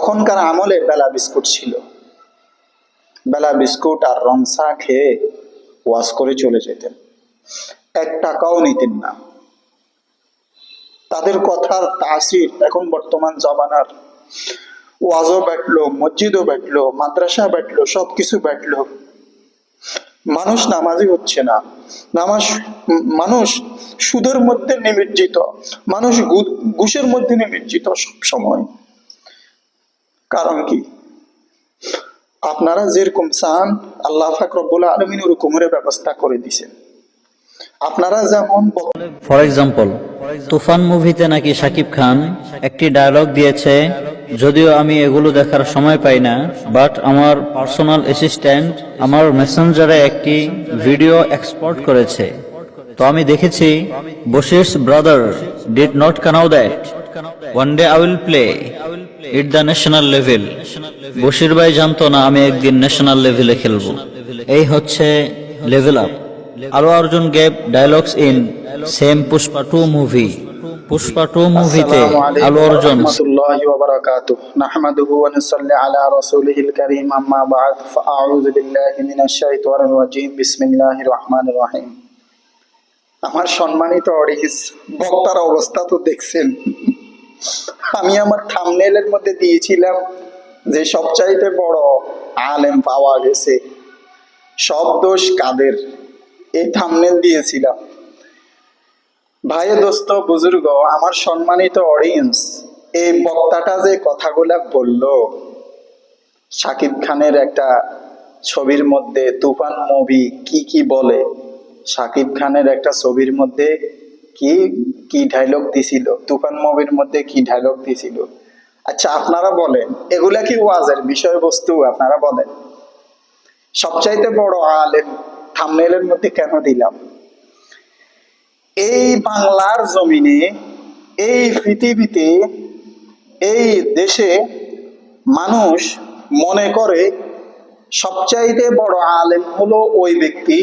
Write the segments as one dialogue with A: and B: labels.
A: তখনকার আমলে বেলা বিস্কুট ছিল, বেলা বিস্কুট আর রং চা খেয়ে ওয়াজ করে চলে যেতেন, 1 টাকাও নিতেন না। তাদের কথার তাসির এখন বর্তমান জমানার ওয়াজও ব্যাটলো, মসজিদও ব্যাটলো, মাদ্রাসা ব্যাটলো, সবকিছু ব্যাটলো, মানুষ নামাজি হচ্ছে না। মানুষ সুদের মধ্যে নিমজ্জিত, মানুষ ঘুষের মধ্যে নিমজ্জিত সব সময়। কারণ কি? আপনারা যেরকম চান আল্লাহ পাক রব্বুল আলামিন ওরকমের ব্যবস্থা করে দিয়েছেন। আপনারা যেমন,
B: ফর এক্সাম্পল, তুফান মুভিতে নাকি শাকিব খান একটি ডায়লগ দিয়েছে, যদিও আমি এগুলো দেখার সময় পাই না, বাট আমার পার্সোনাল অ্যাসিস্ট্যান্ট আমার মেসেঞ্জারে একটি ভিডিও এক্সপোর্ট করেছে। তো আমি দেখেছি, বশির's brother did not know that one day I will play at the national level. Bashir ভাই জানতো না আমি একদিন ন্যাশনাল লেভেলে খেলবো। এই হচ্ছে লেভেল আপ। আলু Arjun gave dialogues in same Pushpa 2 movie. Pushpa 2 মুভিতে আলু অর্জুন
A: রাহমাতুল্লাহি ওয়া বারাকাতুহু নাহমাদুহু ওয়া নুসাল্লি আলা রাসূলিহিল কারীম আম্মা বা'দ ফাআউযু বিল্লাহি মিনাশ শাইতানির রাজীম বিসমিল্লাহির রহমানির রহিম। আমার সম্মানিত অডিয়েন্স, বক্তার অবস্থা তো দেখছেন। আমি আমার থাম্বনেইলের মধ্যে দিয়েছিলাম যে সবচাইতে বড় আলেম পাওয়া গেছে, সব দোষ কাদের, এই থাম্বনেইল দিয়েছিলাম। ভাই দোস্ত বুজুর্গ, আমার সম্মানিত অডিয়েন্স, এই বক্তাটা যে কথাগুলা বলল, শাকিব খানের একটা ছবির মধ্যে তুফান মুভি কি কি বলে, শাকিব খানের একটা ছবির মধ্যে কি কি ডায়লগ দিছিল, তুফান মুভির মধ্যে কি ডায়লগ দিছিল। আচ্ছা আপনারা বলেন, এগুলা কি ওয়াজের বিষয়বস্তু? আপনারা বলেন। সবচাইতে বড় আলেম থাম্বনেইলের মধ্যে কেন দিলাম? এই বাংলার জমিনে, এই পৃথিবীতে, এই দেশে মানুষ মনে করে সবচাইতে বড় আলেম হলো ওই ব্যক্তি,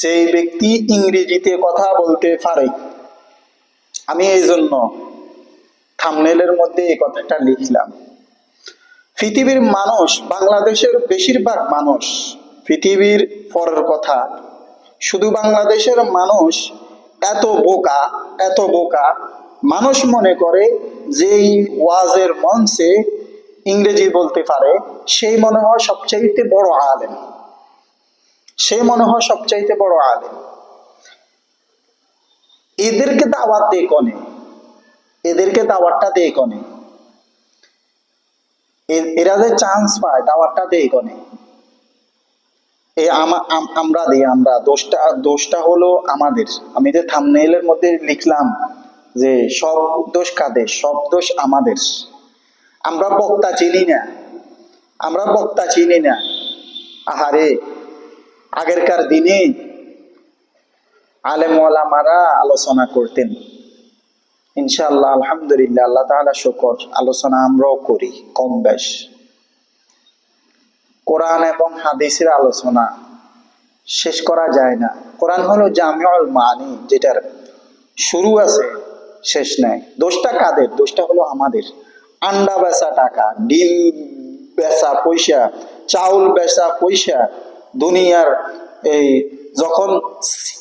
A: সেই ব্যক্তি ইংরেজিতে কথা বলতে পারে। আমি এই জন্য থাম্বনেইলের মধ্যে এই কথাটা লিখলাম। পৃথিবীর মানুষ, বাংলাদেশের বেশিরভাগ মানুষ, পৃথিবীর পরের কথা, শুধু বাংলাদেশের মানুষ এত বোকা, এত বোকা, মানুষ মনে করে যেই ওয়াজের মঞ্চে ইংরেজি বলতে পারে সেই মনে হয় সবচাইতে বড় আলেম, সে মনে হয় সবচাইতে বড় আলেম। এদেরকে দাওয়াত দিয়ে কনে, এদেরকে দাওয়াতটা দিয়ে কনে, এরা যে চান্স পায় দাওয়াতটা দিয়ে কনে, আমরা দিই, আমরা দোষটা হলো আমাদের। আমি যে থাম্বনেইলের মধ্যে লিখলাম যে সব দোষ কাদের, সব দোষ আমাদের। আমরা বক্তা চিনি না, আমরা বক্তা চিনি না। আহারে, আগেরকার দিনে আলেম ওলামারা আলোচনা করতেন, ইনশাআল্লাহ আলহামদুলিল্লাহ, আল্লাহ তাআলা শুকর, আলোচনা আমরাও করি কম বেশ। কোরআন এবং হাদিসের আলোচনা শেষ করা যায় না। কোরআন হলো জামিউল মানি, যেটার শুরু আছে শেষ নাই। দোষটা কাদের? দোষটা হলো আমাদের। আন্ডা বেচা টাকা, ডিম বেচা পয়সা, চাউল বেচা পয়সা, দুনিয়ার এই যখন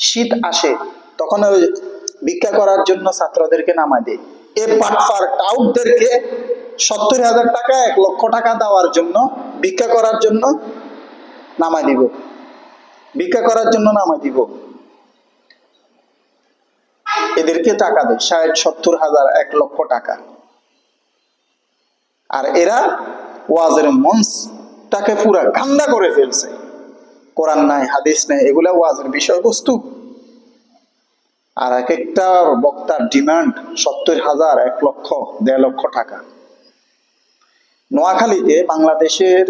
A: শীত আসে তখন ওই ভিক্ষা করার জন্য ছাত্রদেরকে নামায় দেয়। এ বাটফার টাউটদেরকে 70,000 টাকা 1 লক্ষ টাকা দেওয়ার জন্য, ভিক্ষা করার জন্য নামায় দিব, ভিক্ষা করার জন্য নামায় দিব। এদেরকে টাকা দেয় 60-70,000 1 লক্ষ টাকা। আর এরা ওয়াজের মঞ্চটাকে পুরা গান্দা করে ফেলছে। কোরআন নাই, হাদিস নাই, এগুলা ওয়াজের বিষয়বস্তু। আর এক একটা বক্তার ডিমান্ড 70,000, 1 লক্ষ, 1.5 লক্ষ টাকা। নোয়াখালীতে, বাংলাদেশের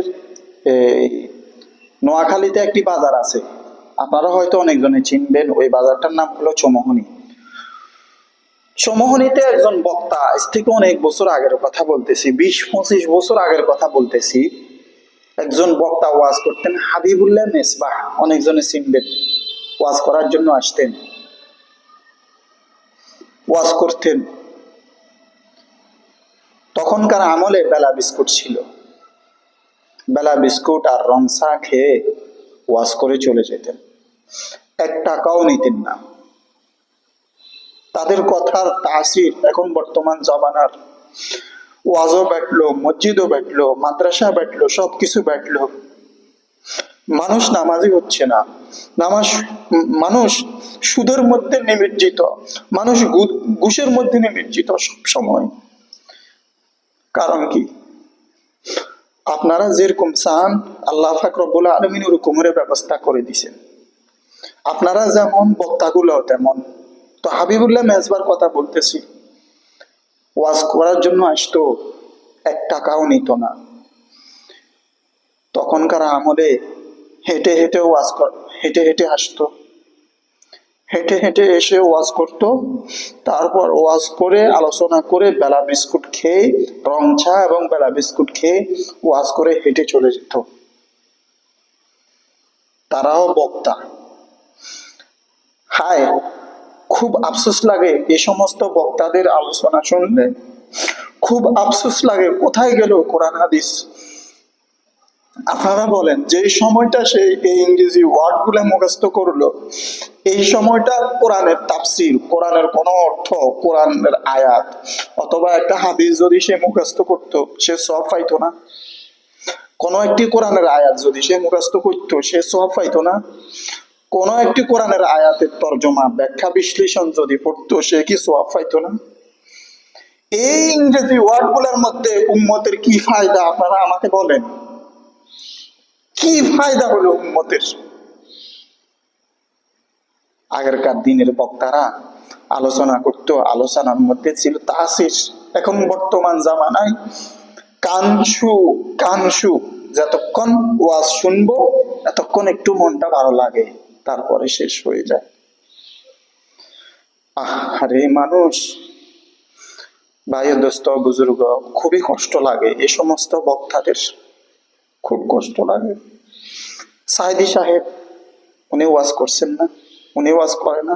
A: নোয়াখালীতে একটি বাজার আছে, আপনারা হয়তো অনেকজনে চিনবেন। ওই বাজারটার নাম হলো চৌমোহনী। চৌমোহনীতে একজন বক্তা, আজ থেকে অনেক বছর আগের কথা বলতেছি, 20-25 বছর আগের কথা বলতেছি, একজন বক্তা ওয়াজ করতেন, হাবিবুল্লাহ মেসবাহ, অনেকজনে চিনবেন। ওয়াজ করার জন্য আসতেন, ওয়াজ করতেন। তখনকার আমলে বেলা বিস্কুট ছিল, বেলা বিস্কুট আর রংসা খেয়ে ওয়াজ করে চলে যেতেন, 1 টাকাও নিতেন না। তাদের কথার তাসির এখন বর্তমান জমানার ওয়াজও ব্যাটলো, মসজিদও ব্যাটলো, মাদ্রাসা ব্যাটলো, সবকিছু ব্যাটলো, মানুষ নামাজি হচ্ছে না। মানুষ সুদের মধ্যে নিমজ্জিত, মানুষ ঘুষের মধ্যে নিমজ্জিত সব সময়। কারণ কি? আপনারা যেরকম চান আল্লাহ পাক রব্বুল আলামিন ওরকমের ব্যবস্থা করে দিছেন। আপনারা যেমন, বক্তাগুলো তেমন। তো হাবিবুল্লাহ মেজবার কথা বলতেছি, ওয়াজ করার জন্য আসতো, 1 টাকাও নিত না। তখনকার আমলে হেঁটে হেঁটে হেঁটে হেঁটে আসতো, হেঁটে হেঁটে এসে ওয়াজ করতো, তারপর ওয়াজ করে আলোচনা করে বেলা বিস্কুট খেয়ে, রং চা এবং বেলা বিস্কুট খেয়ে ওয়াজ করে হেঁটে চলে যেত। তারাও বক্তা। হায়, খুব আফসোস লাগে এই সমস্ত বক্তাদের আলোচনা শুনলে, খুব আফসোস লাগে। কোথায় গেল কোরআন হাদিস? আপনারা বলেন, যে সময়টা সে এই ইংরেজি ওয়ার্ড গুলো মুখস্থ করলো, এই সময়টা কোরআনের তাফসির, কোরআনের কোন অর্থ, কোরআনের আয়াত অথবা একটা হাদিস যদি সে মুখস্থ করতো, সে সওয়াব পাইতো না? কোন একটি কোরআনের আয়াত যদি সে মুখস্থ করতো, সে সওয়াব পাইতো না? কোন একটি কোরআনের আয়াতের তর্জমা, ব্যাখ্যা, বিশ্লেষণ যদি পড়তো, সে কি সওয়াব পাইতো না? এই ইংরেজি ওয়ার্ড গুলোর মধ্যে উম্মতের কি ফায়দা? আপনারা আমাকে বলেন, কি ফায়দা হলো উম্মতের? আগেরকার দিনের বক্তারা আলোচনা করতো, আলোচনার মধ্যে ছিল তাসির। এখন বর্তমান জামানায় কানসু কানসু, যতক্ষণ ওয়াজ শুনবো এতক্ষণ একটু মনটা ভালো লাগে, তারপরে শেষ হয়ে যায়। আরে মানুষ, ভাই দোস্ত বুজুর্গ, খুবই কষ্ট লাগে এই সমস্ত বক্তাদের, খুব কষ্ট লাগে। সাইদি সাহেব, উনি ওয়াজ করছেন না, উনি ওয়াজ করে না।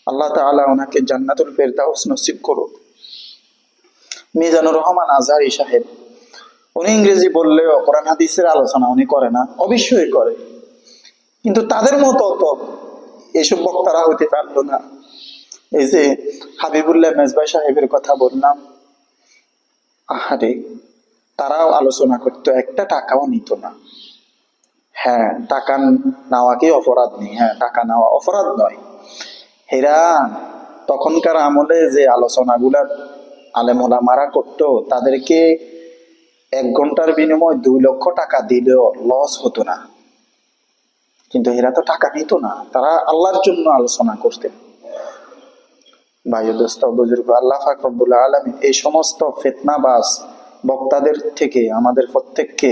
A: আল্লাহ তাআলা ওনাকে জান্নাতুল ফেরদাউস নসিব করুক। মিজানুর রহমান আজহারী সাহেব, উনি ইংরেজি বললেও কোরআন হাদিসের আলোচনা উনি করে না, অবশ্যই করে, কিন্তু তাদের মতো তো এইসব বক্তারা হইতে পারলো না। এই যে হাবিবুল্লাহ মেজবাই সাহেবের কথা বললাম, আহারে, তারাও আলোচনা করতো, 1 টাকাও নিত না। হ্যাঁ, টাকা নেওয়া কি অপরাধ নেই? হ্যাঁ, টাকা নেওয়া অপরাধ নয়। এরা তখনকার আমলে যে আলোচনাগুলা আলেম ওলামারা করতো, তাদেরকে 1 ঘন্টার বিনিময়ে 2 লক্ষ টাকা দিলেও লস হতো না। কিন্তু এরা তো টাকা নিত না, তারা আল্লাহর জন্য আলোচনা করতেন। ভাই দোস্ত বুজুর্গ, আল্লাহ পাক রব্বুল আলামিন এই সমস্ত ফিতনাবাজ বক্তাদের থেকে আমাদের প্রত্যেককে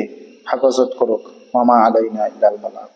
A: হেফাজত করুক। ওয়া মা আলাইনা ইল্লাল বালাগ।